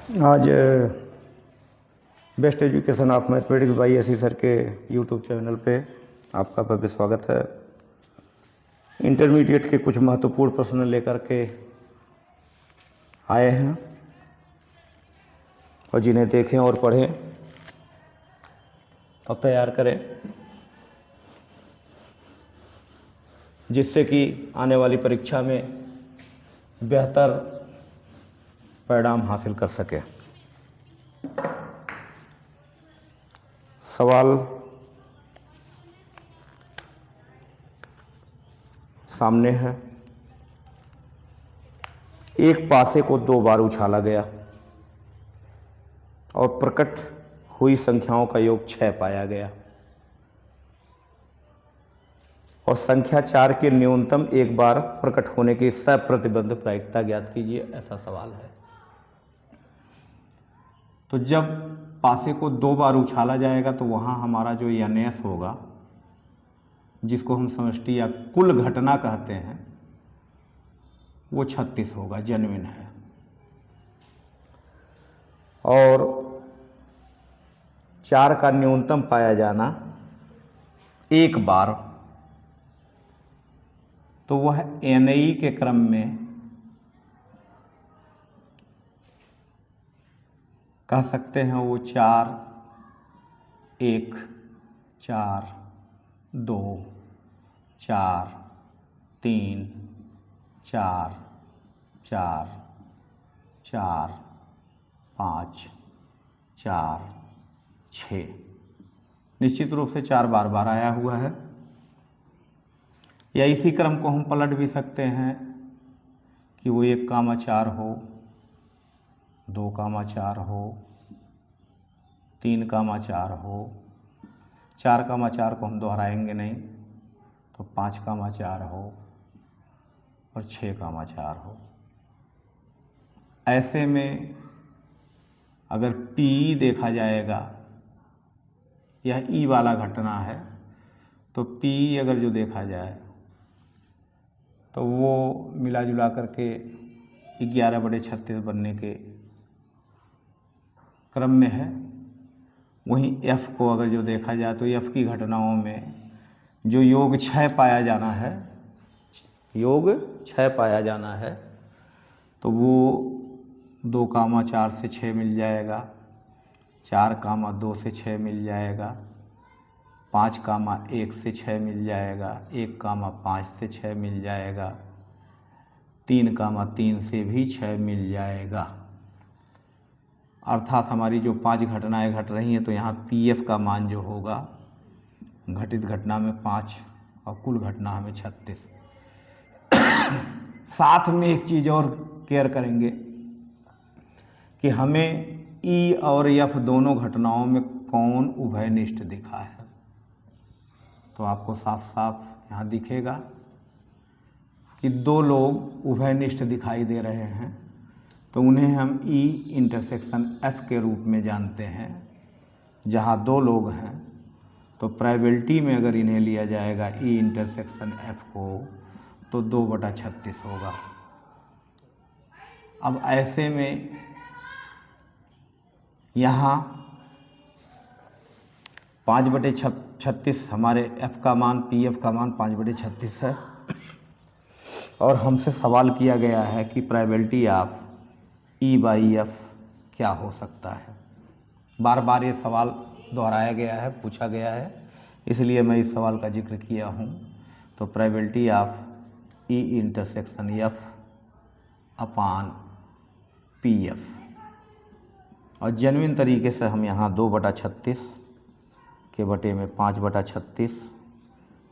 आज best education of mathematics by S sir के YouTube channel पे आपका भव्य स्वागत है। इंटरमीडिएट के कुछ महत्वपूर्ण प्रश्न लेकर के आए हैं और जिन्हें देखें और पढ़ें और तैयार करें, जिससे कि आने वाली परीक्षा में बेहतर परिणाम हासिल कर सकें। सवाल सामने है। एक पासे को 2 बार उछाला गया और प्रकट हुई संख्याओं का योग 6 पाया गया और संख्या 4 के न्यूनतम एक बार प्रकट होने की सप्रतिबंध प्रायिकता ज्ञात कीजिए, ऐसा सवाल है। तो जब पासे को 2 बार उछाला जाएगा तो वहाँ हमारा जो NS होगा, जिसको हम समष्टि या कुल घटना कहते हैं, वो 36 होगा, जेन्युइन है। और 4 का न्यूनतम पाया जाना एक बार, तो वह NI के क्रम में कह सकते हैं। वो 4 1 4 2 4 3 4 4 4 5 4 6 निश्चित रूप से 4 बार बार आया हुआ है। या इसी क्रम को हम पलट भी सकते हैं कि वो 1,4 हो, 2,4 हो, 3,4 हो। 4,4 को हम दोहराएंगे नहीं, तो 5,4 हो और 6,4 हो। ऐसे में अगर P देखा जाएगा, यह E वाला घटना है, तो P अगर जो देखा जाए तो वो मिला जुला करके 11/36 बनने के क्रम में है। वहीं F को अगर जो देखा जाए तो F की घटनाओं में जो योग 6 पाया जाना है, योग 6 पाया जाना है, तो वो 2,4 से 6 मिल जाएगा, 4,2 से 6 मिल जाएगा, 5,1 से 6 मिल जाएगा, 1,5 से 6 मिल जाएगा, 3,3 से भी 6 मिल जाएगा। अर्थात हमारी जो 5 घटनाएं घट रही हैं, तो यहाँ PF का मान जो होगा, घटित घटना में 5 और कुल घटना हमें 36। साथ में एक चीज़ और केयर करेंगे कि हमें E और F दोनों घटनाओं में कौन उभयनिष्ठ दिखा है। तो आपको साफ साफ यहाँ दिखेगा कि 2 लोग उभयनिष्ठ दिखाई दे रहे हैं, तो उन्हें हम E इंटरसेक्शन F के रूप में जानते हैं। जहाँ 2 लोग हैं तो प्रोबेबिलिटी में अगर इन्हें लिया जाएगा E इंटरसेक्शन F को, तो 2/36 होगा। अब ऐसे में यहाँ 5/36 हमारे F का मान, PF का मान 5/36 है और हमसे सवाल किया गया है कि प्रोबेबिलिटी ऑफ E/F क्या हो सकता है। बार बार ये सवाल दोहराया गया है, पूछा गया है, इसलिए मैं इस सवाल का जिक्र किया हूँ। तो probability of E intersection F upon PF, और जेन्युइन तरीके से हम यहाँ 2/36 के बटे में 5/36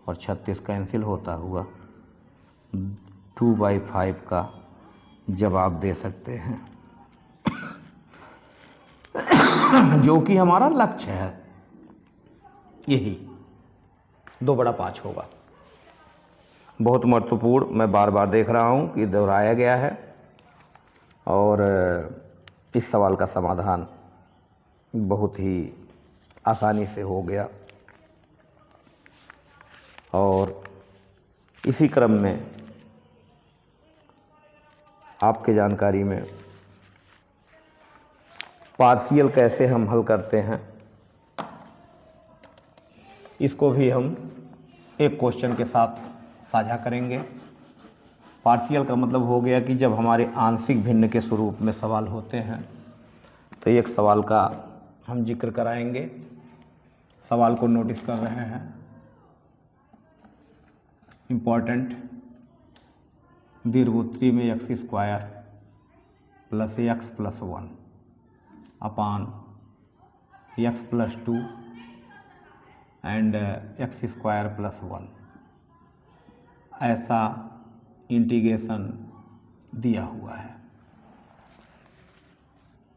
और 36 कैंसिल होता हुआ 2/5 का जवाब दे सकते हैं, जो कि हमारा लक्ष्य है। यही 2/5 होगा। बहुत महत्वपूर्ण, मैं बार बार देख रहा हूँ कि दोहराया गया है और इस सवाल का समाधान बहुत ही आसानी से हो गया। और इसी क्रम में आपके जानकारी में पार्शियल कैसे हम हल करते हैं, इसको भी हम एक क्वेश्चन के साथ साझा करेंगे। पार्शियल का मतलब हो गया कि जब हमारे आंशिक भिन्न के स्वरूप में सवाल होते हैं तो एक सवाल का हम जिक्र कराएंगे। सवाल को नोटिस कर रहे हैं, इम्पॉर्टेंट। दीर्घोत्तरी में x square plus x plus 1 upon x plus 2 and x square plus 1, ऐसा इंटीग्रेशन दिया हुआ है।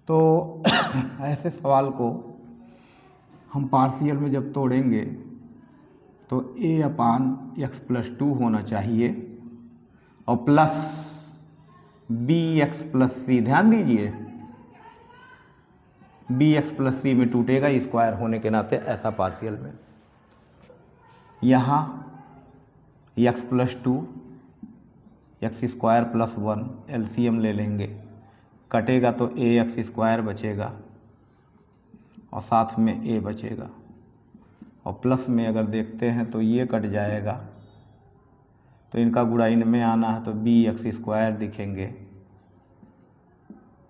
तो ऐसे सवाल को हम पार्शियल में जब तोड़ेंगे तो a अपान एक्स प्लस 2 होना चाहिए और प्लस बी एक्स प्लस सी। ध्यान दीजिए, बी एक्स प्लस सी में टूटेगा स्क्वायर होने के नाते, ऐसा पार्शियल में। यहाँ x plus 2 x square plus 1 LCM ले लेंगे, कटेगा तो ए एक्स स्क्वायर बचेगा और साथ में ए बचेगा, और प्लस में अगर देखते हैं तो ये कट जाएगा, तो इनका गुणा इनमें आना है तो बी एक्स स्क्वायर दिखेंगे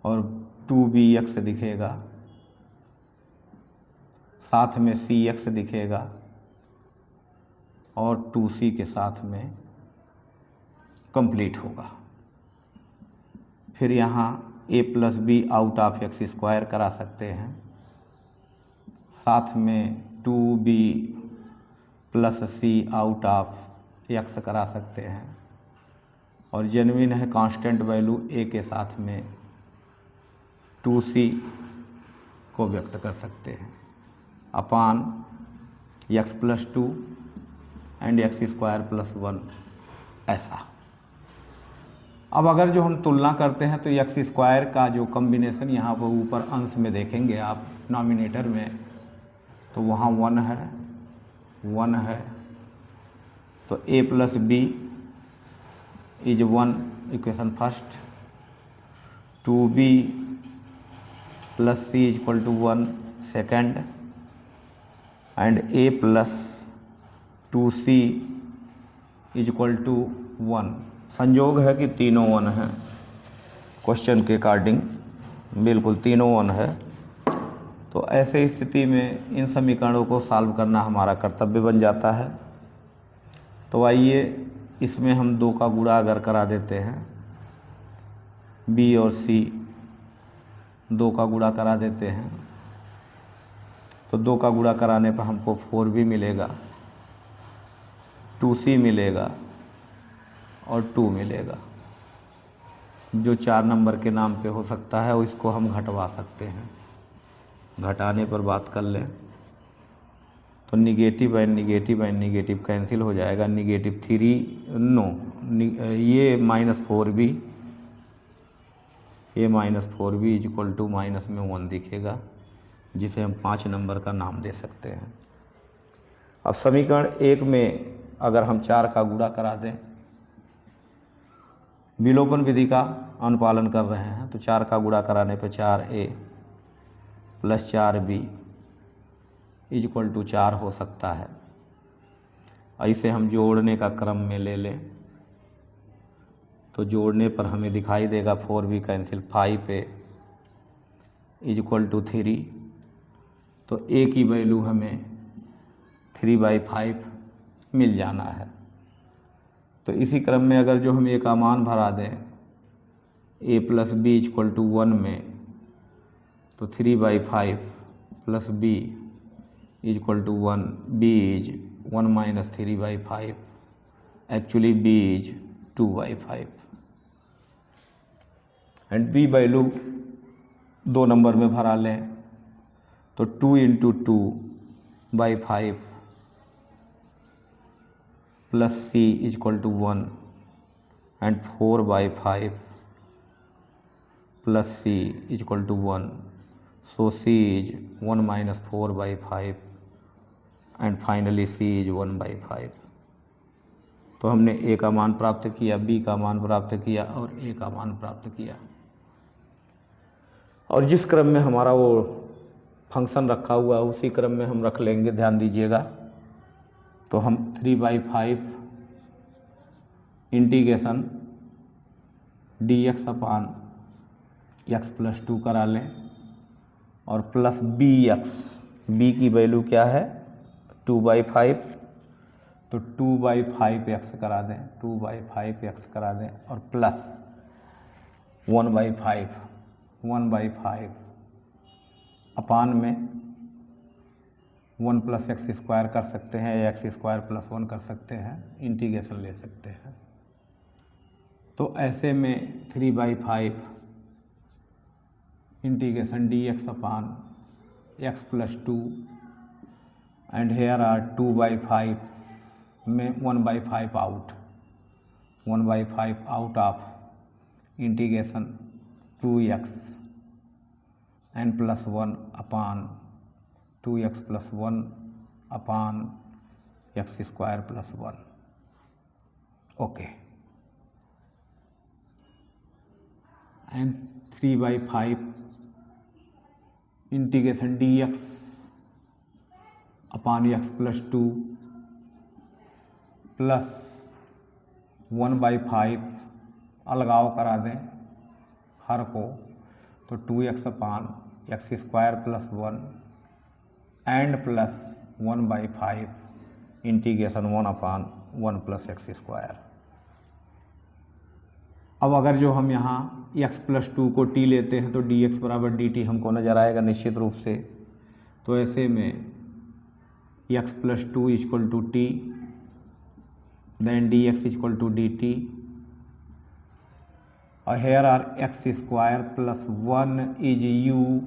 और 2bx दिखेगा, साथ में सी एक्स दिखेगा और 2c के साथ में कंप्लीट होगा। फिर यहाँ a plus B out of X square करा सकते हैं, साथ में 2b plus C out of X करा सकते हैं, और जेन्युइन है कांस्टेंट वैल्यू a के साथ में 2c को व्यक्त कर सकते हैं upon x plus 2 and x square plus 1, ऐसा। अब अगर जो हम तुलना करते हैं तो एक्स स्क्वायर का जो कॉम्बिनेशन यहाँ पर ऊपर अंश में देखेंगे आप नॉमिनेटर में, तो वहाँ 1 है, तो a plus B is 1 equation first, 2b plus C is equal to 1 second, and a plus 2c is equal to 1। संयोग है कि तीनों 1 हैं, क्वेश्चन के अकॉर्डिंग बिल्कुल तीनों 1 है। तो ऐसे स्थिति में इन समीकरणों को सॉल्व करना हमारा कर्तव्य बन जाता है। तो आइए इसमें हम 2 का गुणा अगर करा देते हैं, b और c 2 का गुणा करा देते हैं, तो 2 का गुणा कराने पर हमको 4b मिलेगा, 2c मिलेगा और 2 मिलेगा। जो 4 नंबर के नाम पे हो सकता है इसको हम घटवा सकते हैं, घटाने पर बात कर लें तो निगेटिव एंड निगेटिव कैंसिल हो जाएगा, निगेटिव 3 नो, ये -4b, ये -4b is equal to minus में 1 दिखेगा, जिसे हम 5 नंबर का नाम दे सकते हैं। अब समीकरण 1 में अगर हम 4 का गुणा करा दें, विलोपन विधि का अनुपालन कर रहे हैं, तो 4 का गुणा कराने पर 4a plus 4b is equal to 4 हो सकता है। ऐसे हम जोड़ने का क्रम में ले लें तो जोड़ने पर हमें दिखाई देगा 4b cancel, 5a is equal to 3, तो a की वैल्यू हमें 3/5 मिल जाना है। तो इसी क्रम में अगर जो हम a का मान भरा दें a plus B is equal to 1 में, तो 3/5 plus b is equal to 1, b is 1 minus 3/5, actually b is 2/5, and b value 2 number में भरा लें तो 2 into 2/5 plus c is equal to 1 and 4/5 plus c is equal to 1, so c is 1 minus 4/5 and finally c is 1/5। तो हमने a का मान प्राप्त किया, b का मान प्राप्त किया और a का मान प्राप्त किया। और जिस क्रम में हमारा वो फंक्शन रखा हुआ है उसी क्रम में हम रख लेंगे, ध्यान दीजिएगा। तो हम 3/5 integration dx upon x plus 2 करा लें और प्लस b की वैल्यू क्या है 2/5, तो 2/5x करा दें, 2/5x करा दें और प्लस 1/5 अपान में 1 + x² कर सकते हैं या x² + 1 कर सकते हैं, इंटीग्रेशन ले सकते हैं। तो ऐसे में 3/5 integration dx upon x plus 2 and here are 2/5 में 1/5 out, 1/5 out of integration 2x N plus 1 upon 2x + 1 upon x² + 1। Okay, and 3/5 integration dx upon x plus 2 plus 1/5 अलगाव करा दें हर को, तो 2x upon x² + 1 and plus 1/5 integration 1 upon 1 + x²। अब अगर जो हम यहाँ x प्लस 2 को t लेते हैं तो dx बराबर dt हमको नज़र आएगा निश्चित रूप से। तो ऐसे में x plus 2 = t, then dx = dt, और here are x² + 1 is u,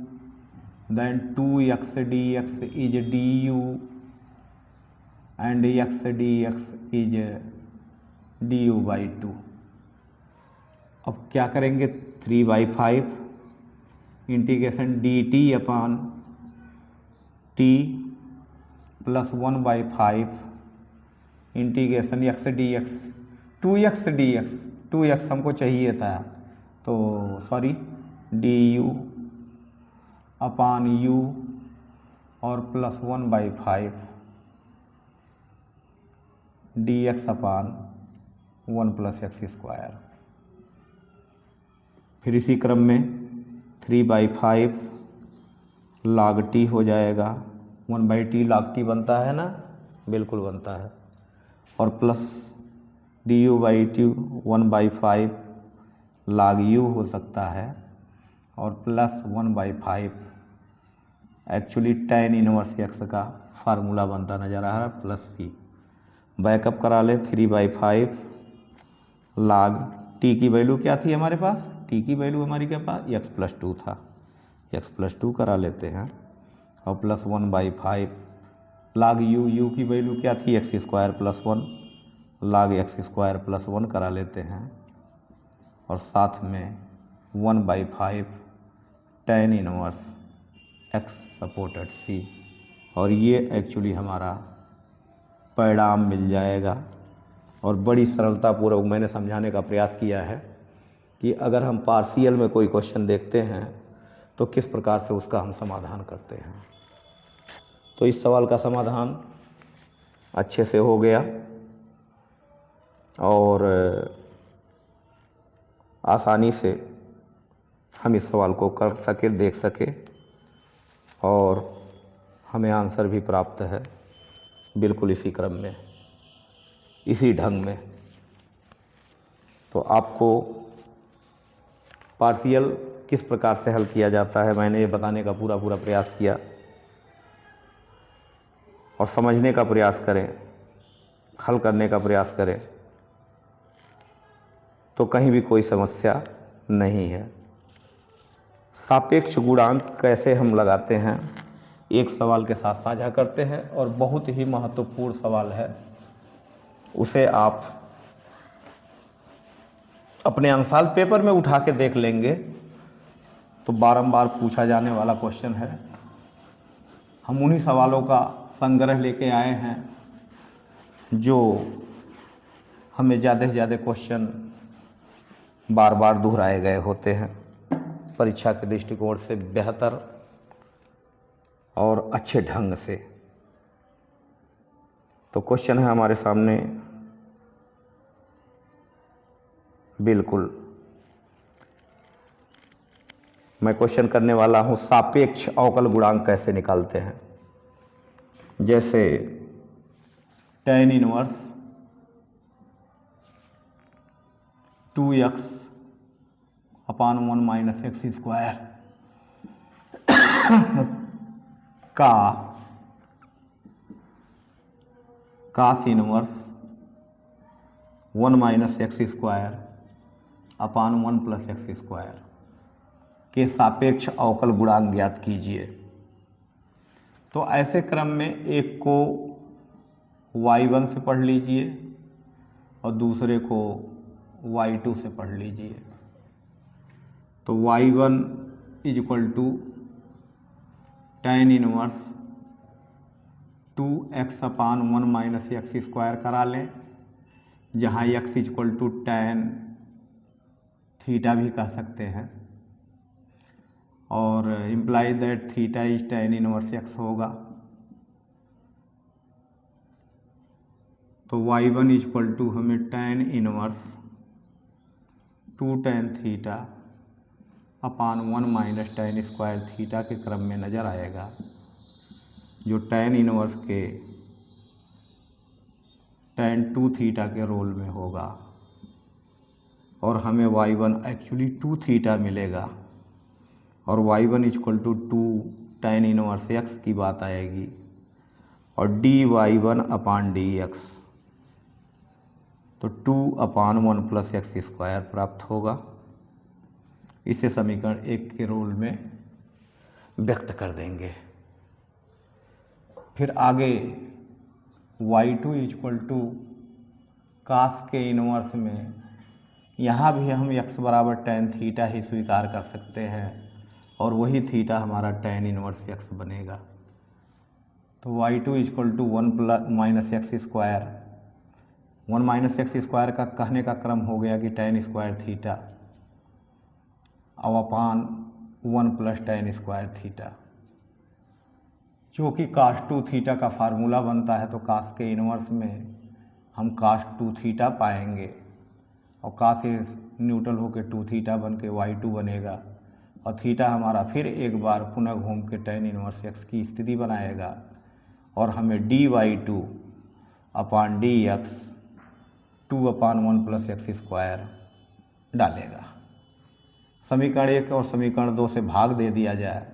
then 2x dx is du and x dx is du/2। अब क्या करेंगे 3/5 इंटीग्रेशन dt अपान t plus 1/5 integration x dx 2x हमको चाहिए था, तो सॉरी du अपान u और plus 1/5 dx अपान 1 + x²। फिर इसी क्रम में 3/5 log t हो जाएगा, 1/t log t बनता है ना, बिल्कुल बनता है, और प्लस du/t 1/5 log u हो सकता है, और plus 1/5 actually tan inverse x का फार्मूला बनता नज़र आ रहा है, प्लस c। बैकअप करा लें 3/5 log t की वैल्यू क्या थी हमारे पास, t की वैल्यू हमारी क्या पास x प्लस 2 था, x प्लस 2 करा लेते हैं, और प्लस 1/5 log u की वैल्यू क्या थी x² + 1 log x² + 1 करा लेते हैं, और साथ में 1/5 tan inverse x supported c, और ये एक्चुअली हमारा परिणाम मिल जाएगा। और बड़ी सरलतापूर्वक मैंने समझाने का प्रयास किया है कि अगर हम पार्शियल में कोई क्वेश्चन देखते हैं तो किस प्रकार से उसका हम समाधान करते हैं। तो इस सवाल का समाधान अच्छे से हो गया और आसानी से हम इस सवाल को कर सके, देख सके, और हमें आंसर भी प्राप्त है बिल्कुल इसी क्रम में, इसी ढंग में। तो आपको पार्शियल किस प्रकार से हल किया जाता है मैंने ये बताने का पूरा प्रयास किया, और समझने का प्रयास करें, हल करने का प्रयास करें तो कहीं भी कोई समस्या नहीं है। सापेक्ष गुणांक कैसे हम लगाते हैं एक सवाल के साथ साझा करते हैं, और बहुत ही महत्वपूर्ण सवाल है, उसे आप अपने अंशाल पेपर में उठा के देख लेंगे तो बारंबार पूछा जाने वाला क्वेश्चन है। हम उन्हीं सवालों का संग्रह लेके आए हैं जो हमें ज़्यादा से ज़्यादा क्वेश्चन बार बार दोहराए गए होते हैं। परीक्षा के दृष्टिकोण से बेहतर और अच्छे ढंग से। तो क्वेश्चन है हमारे सामने, बिल्कुल मैं क्वेश्चन करने वाला हूँ, सापेक्ष अवकल गुणांक कैसे निकालते हैं। जैसे tan inverse 2x upon 1 minus x square का cos inverse 1 minus x square upon 1 plus x square के सापेक्ष अवकल गुणांक ज्ञात कीजिए। तो ऐसे क्रम में एक को y1 से पढ़ लीजिए और दूसरे को y2 से पढ़ लीजिए। तो y1 is equal to tan inverse 2x upon 1 minus x square करा लें, जहाँ x is equal to tan theta भी कह सकते हैं, और imply that theta is tan inverse x होगा। तो y1 इज इक्वल टू हमें tan inverse 2 tan theta upon 1 minus tan square theta के क्रम में नज़र आएगा, जो tan इनवर्स के tan 2 थीटा के रोल में होगा, और हमें y1 एक्चुअली 2 थीटा मिलेगा, और y1 equal to 2 tan inverse x की बात आएगी, और dy1 अपान dx तो 2 अपान 1 प्लस एक्स स्क्वायर प्राप्त होगा। इसे समीकरण 1 के रोल में व्यक्त कर देंगे। फिर आगे y2 इक्वल टू कास के इनवर्स में यहाँ भी हम x बराबर tan थीटा ही स्वीकार कर सकते हैं, और वही थीटा हमारा tan इनवर्स x बनेगा। तो y2 equal to 1 plus minus x square, 1 minus x square का कहने का क्रम हो गया कि tan स्क्वायर थीटा और अपान 1 प्लस tan स्क्वायर थीटा, जो कि कास 2 थीटा का फार्मूला बनता है। तो कास के इनवर्स में हम कास 2 थीटा पाएंगे, और कास से न्यूट्रल होकर 2 थीटा बन के y2 बनेगा, और थीटा हमारा फिर एक बार पुनः घूम के tan इनवर्स x की स्थिति बनाएगा, और हमें dy2 upon dx 2 upon 1 plus x square डालेगा। समीकरण 1 और समीकरण 2 से भाग दे दिया जाए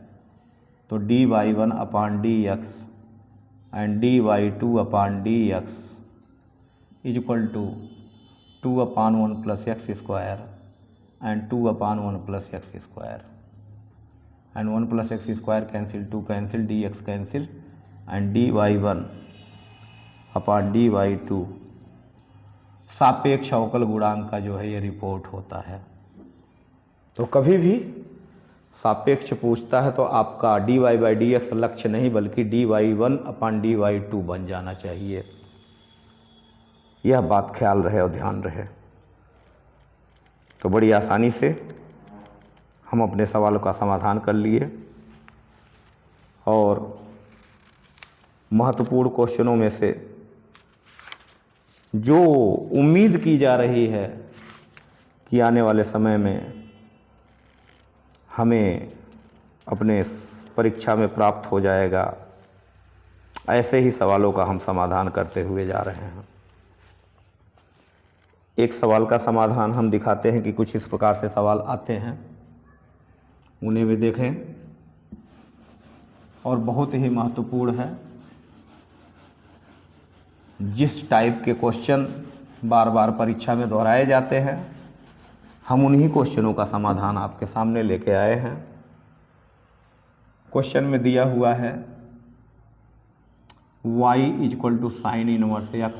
तो dy1 upon dx and dy2 upon dx is equal to 2 upon 1 plus x square and 2 upon 1 plus x square, and 1 plus x square cancel, 2 cancel, dx cancel, and dy1 upon dy2 सापेक्ष अवकल गुणांक का जो है ये report होता है। तो कभी भी सापेक्ष पूछता है तो आपका dy बाई dx लक्ष्य नहीं, बल्कि dy1 अपान dy2 बन जाना चाहिए। यह बात ख्याल रहे और ध्यान रहे। तो बड़ी आसानी से हम अपने सवालों का समाधान कर लिए, और महत्वपूर्ण क्वेश्चनों में से जो उम्मीद की जा रही है कि आने वाले समय में हमें अपने परीक्षा में प्राप्त हो जाएगा, ऐसे ही सवालों का हम समाधान करते हुए जा रहे हैं। एक सवाल का समाधान हम दिखाते हैं कि कुछ इस प्रकार से सवाल आते हैं, उन्हें भी देखें, और बहुत ही महत्वपूर्ण है। जिस टाइप के क्वेश्चन बार बार परीक्षा में दोहराए जाते हैं, हम उन्हीं क्वेश्चनों का समाधान आपके सामने लेके आए हैं। क्वेश्चन में दिया हुआ है y equal to sine inverse x,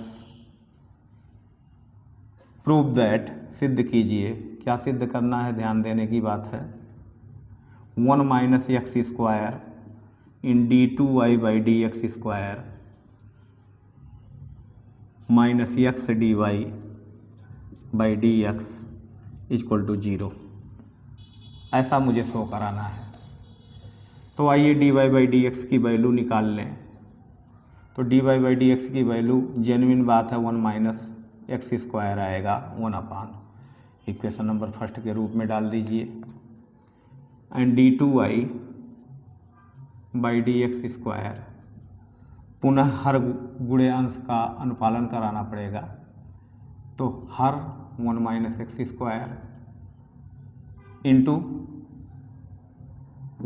prove that, सिद्ध कीजिए। क्या सिद्ध करना है, ध्यान देने की बात है। 1 minus x square in d2y by d x square minus x d y by d x equal to 0। ऐसा मुझे शो कराना है। तो आइए dy बाई डी एक्स की वैल्यू निकाल लें। तो dy बाई डी एक्स की वैल्यू जेन्युइन बात है 1 माइनस एक्स स्क्वायर आएगा 1/, इक्वेशन नंबर फर्स्ट के रूप में डाल दीजिए। And d2y by d x square, पुनः हर गुणे अंश का अनुपालन कराना पड़ेगा। तो हर 1 माइनस एक्स स्क्वायर इंटू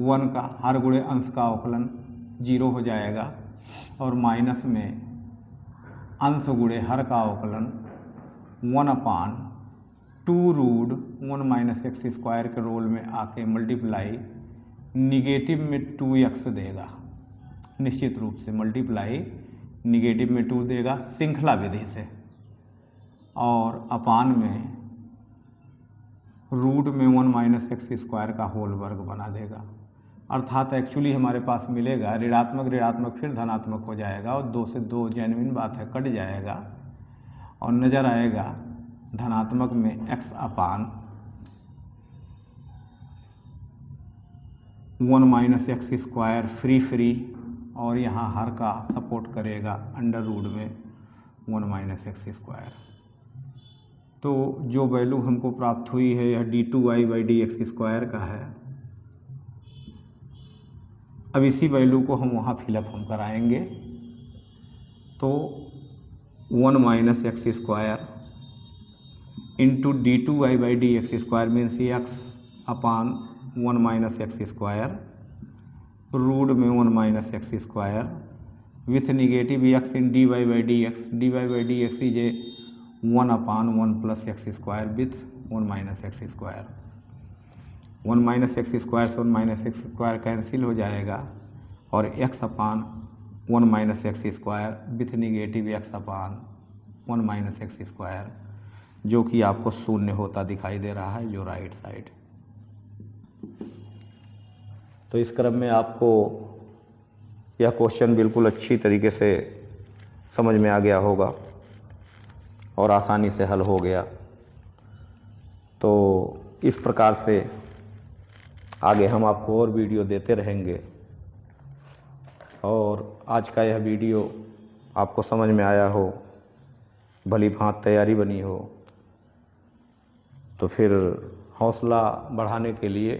1 का हर गुणे अंश का अवकलन 0 हो जाएगा, और माइनस में अंश गुणे हर का अवकलन 1/2 रूट 1 माइनस एक्स स्क्वायर के रोल में आके मल्टीप्लाई निगेटिव में 2x देगा। निश्चित रूप से मल्टीप्लाई निगेटिव में 2 देगा श्रृंखला विधि से, और अपान में रूट में 1 माइनस एक्स स्क्वायर का होल वर्ग बना देगा। अर्थात एक्चुअली हमारे पास मिलेगा ऋणात्मक ऋणात्मक फिर धनात्मक हो जाएगा, और 2 से 2 जेन्युइन बात है कट जाएगा, और नज़र आएगा धनात्मक में x upon 1 minus x square free, और यहाँ हर का सपोर्ट करेगा अंडर रूट में 1 माइनस एक्स स्क्वायर। तो जो वैल्यू हमको प्राप्त हुई है यह d2y by d x square का है। अब इसी वैल्यू को हम वहाँ फिलअप हम कराएंगे। तो 1 minus x square into d2y by d x square means x upon 1 minus x square root में 1 minus x square with negative x in dy by d x is a 1/1 plus x square with 1 minus x square. 1 minus x square से 1 minus x square cancel हो जाएगा, और x upon 1 minus x square with negative x upon 1 minus x square, जो कि आपको शून्य होता दिखाई दे रहा है जो राइट साइड। तो इस क्रम में आपको यह क्वेश्चन बिल्कुल अच्छी तरीके से समझ में आ गया होगा और आसानी से हल हो गया। तो इस प्रकार से आगे हम आपको और वीडियो देते रहेंगे, और आज का यह वीडियो आपको समझ में आया हो, भली भांति तैयारी बनी हो, तो फिर हौसला बढ़ाने के लिए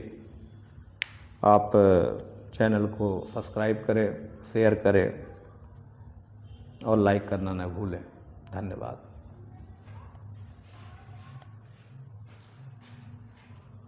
आप चैनल को सब्सक्राइब करें, शेयर करें और लाइक करना न भूलें। धन्यवाद।